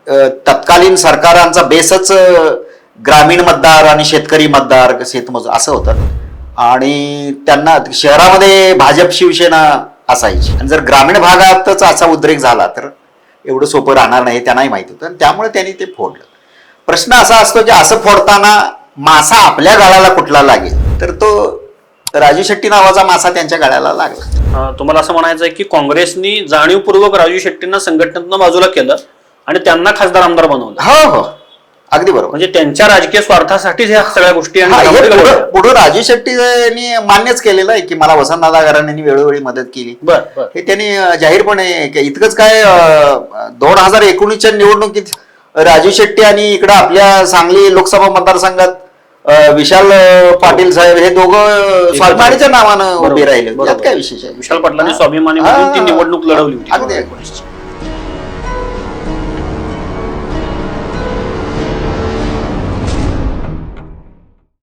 तत्कालीन सरकारांचा बेसच ग्रामीण मतदार आणि शेतकरी मतदार शेतमजूर असं होतं आणि त्यांना शहरामध्ये भाजप शिवसेना असायची आणि जर ग्रामीण भागातच असा उद्रेक झाला तर एवढं सोपं राहणार नाही त्यांनाही माहिती होतं आणि त्यामुळे त्यांनी ते फोडलं. प्रश्न असा असतो की असं फोडताना मासा आपल्या गाळाला कुठला लागेल तर तो राजू शेट्टी नावाचा मासा त्यांच्या गळ्याला लागला. तुम्हाला असं म्हणायचं आहे की काँग्रेसनी जाणीवपूर्वक राजू शेट्टींना संघटनेतून बाजूला केलं आणि त्यांना खासदार आमदार बनवलं. हो हो अगदी बरोबर. म्हणजे त्यांच्या राजकीय स्वार्थासाठीच ह्या सगळ्या गोष्टी पुढे राजू शेट्टी यांनी मान्यच केलेलं आहे की मला वसंतदादा घराण्यांनी वेळोवेळी मदत केली. हे त्यांनी जाहीरपणे इतकंच काय 2019च्या निवडणुकीत राजू शेट्टी आणि इकडं आपल्या सांगली लोकसभा मतदारसंघात विशाल पाटील साहेब हे दोघं स्वाभिमानीच्या नावानं उभे राहिले. यात काय विशेष आहे? विशाल पाटलांनी स्वाभिमानी म्हणून ती निवडणूक लढवली होती. अगदी